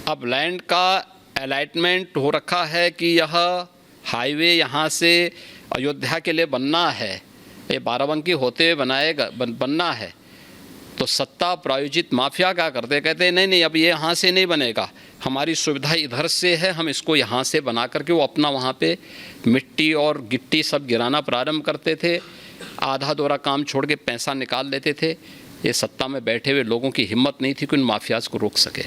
अब लैंड का अलॉटमेंट हो रखा है कि यह हाईवे यहाँ से अयोध्या के लिए बनना है, ये बाराबंकी होते हुए बनना है। तो सत्ता प्रायोजित माफिया क्या करते, कहते नहीं नहीं अब ये यहाँ से नहीं बनेगा, हमारी सुविधा इधर से है, हम इसको यहाँ से बना करके वो अपना वहाँ पे मिट्टी और गिट्टी सब गिराना प्रारंभ करते थे। आधा दोरा काम छोड़ के पैसा निकाल लेते थे। ये सत्ता में बैठे हुए लोगों की हिम्मत नहीं थी कि उन माफियाज को रोक सके।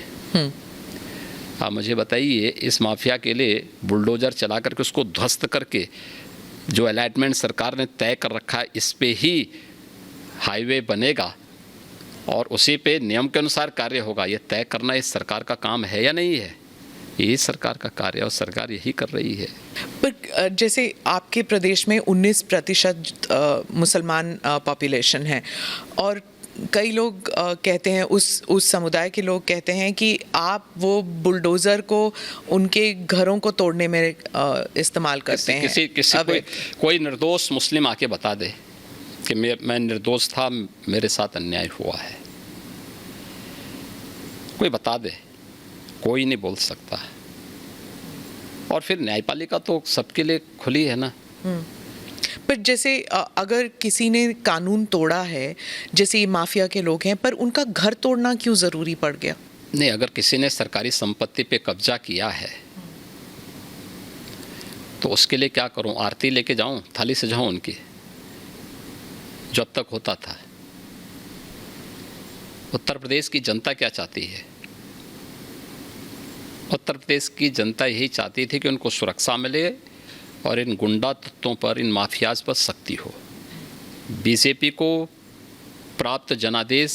आप मुझे बताइए, इस माफिया के लिए बुलडोजर चला करके उसको ध्वस्त करके जो अलॉटमेंट सरकार ने तय कर रखा है इस पे ही हाईवे बनेगा और उसी पे नियम के अनुसार कार्य होगा, ये तय करना इस सरकार का काम है या नहीं है? यही सरकार का कार्य है और सरकार यही कर रही है। पर जैसे आपके प्रदेश में 19% मुसलमान पॉपुलेशन है और कई लोग कहते हैं, उस समुदाय के लोग कहते हैं कि आप वो बुलडोज़र को उनके घरों को तोड़ने में इस्तेमाल करते हैं। कोई निर्दोष मुस्लिम आके बता दे कि मैं निर्दोष था, मेरे साथ अन्याय हुआ है, कोई बता दे, कोई नहीं बोल सकता। और फिर न्यायपालिका तो सबके लिए खुली है ना। पर जैसे अगर किसी ने कानून तोड़ा है, जैसे ये माफिया के लोग हैं, पर उनका घर तोड़ना क्यों ज़रूरी पड़ गया? नहीं, अगर किसी ने सरकारी संपत्ति पे कब्जा किया है तो उसके लिए क्या करूं? आरती लेके जाऊं, थाली सजाऊं उनकी, जो अब तक होता था। उत्तर प्रदेश की जनता क्या चाहती है? उत्तर प्रदेश की जनता यही चाहती थी कि उनको सुरक्षा मिले और इन गुंडा तत्वों पर, इन माफियाज पर सख्ती हो। बीजेपी को प्राप्त जनादेश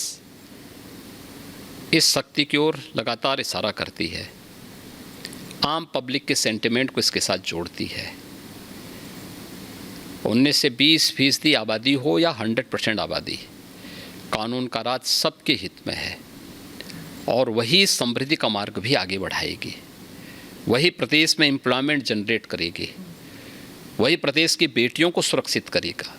इस शक्ति की ओर लगातार इशारा करती है, आम पब्लिक के सेंटिमेंट को इसके साथ जोड़ती है। 19 से 20% आबादी हो या 100% आबादी, कानून का राज सबके हित में है और वही समृद्धि का मार्ग भी आगे बढ़ाएगी, वही प्रदेश में एम्प्लॉयमेंट जनरेट करेगी, वही प्रदेश की बेटियों को सुरक्षित करेगा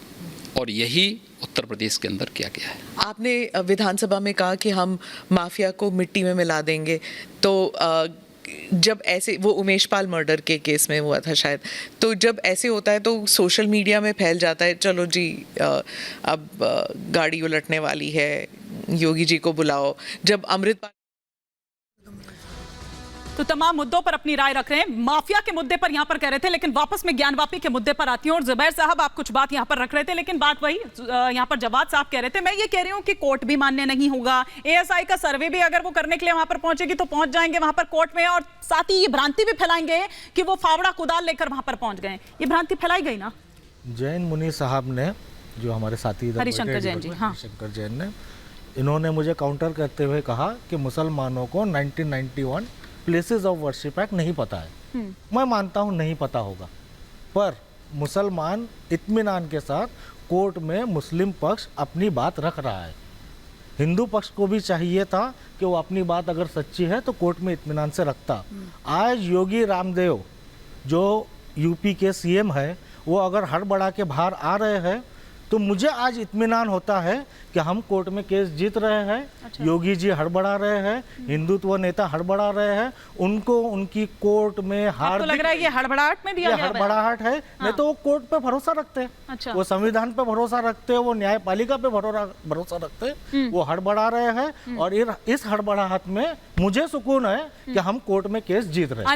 और यही उत्तर प्रदेश के अंदर किया गया है। आपने विधानसभा में कहा कि हम माफिया को मिट्टी में मिला देंगे, तो जब ऐसे, वो उमेश पाल मर्डर के केस में हुआ था शायद, तो जब ऐसे होता है तो सोशल मीडिया में फैल जाता है, चलो जी अब गाड़ी उलटने वाली है, योगी जी को बुलाओ। जब अमृतपाल तो तमाम मुद्दों पर अपनी राय रख रहे हैं, माफिया के मुद्दे पर यहाँ पर कह रहे थे, लेकिन वापस में ज्ञानवापी के मुद्दे पर आती हूँ। और जुबैर साहब, आप कुछ बात यहाँ पर रख रहे थे, लेकिन बात वही यहाँ पर जवाद साहब कह रहे थे। मैं ये कह रही हूँ कि कोर्ट भी मान्य नहीं होगा, एएसआई का सर्वे भी अगर वो करने के लिए वहां पर पहुंचेगी तो पहुंच जाएंगे वहां पर कोर्ट में, और साथ ही ये भ्रांति भी फैलाएंगे कि वो फावड़ा कुदाल लेकर वहां पर पहुंच गए। ये भ्रांति फैलाई गई ना। जैन मुनि साहब ने, जो हमारे साथी हरिशंकर जैन जी, हाँ, हरिशंकर जैन ने, इन्होंने मुझे काउंटर करते हुए कहा कि मुसलमानों को 1991 प्लेसेस ऑफ वर्शिप एक्ट नहीं पता है। मैं मानता हूं नहीं पता होगा, पर मुसलमान इत्मीनान के साथ कोर्ट में मुस्लिम पक्ष अपनी बात रख रहा है। हिंदू पक्ष को भी चाहिए था कि वो अपनी बात अगर सच्ची है तो कोर्ट में इत्मीनान से रखता। आज योगी रामदेव जो यूपी के सीएम है, वो अगर हड़बड़ा के बाहर आ रहे हैं तो मुझे आज इत्मीनान होता है कि हम कोर्ट में केस जीत रहे हैं। अच्छा। योगी जी हड़बड़ा रहे हैं, हिंदुत्व नेता हड़बड़ा रहे हैं, उनको उनकी कोर्ट में हार, तो लग रहा है ये हड़बड़ाहट में दिया गया, हड़बड़ाहट है। हाँ। नहीं तो वो कोर्ट पे भरोसा रखते हैं। अच्छा। वो संविधान पे भरोसा रखते हैं, वो न्यायपालिका पे भरोसा रखते हैं। वो हड़बड़ा रहे हैं और इस हड़बड़ाहट में मुझे सुकून है कि हम कोर्ट में केस जीत रहे हैं।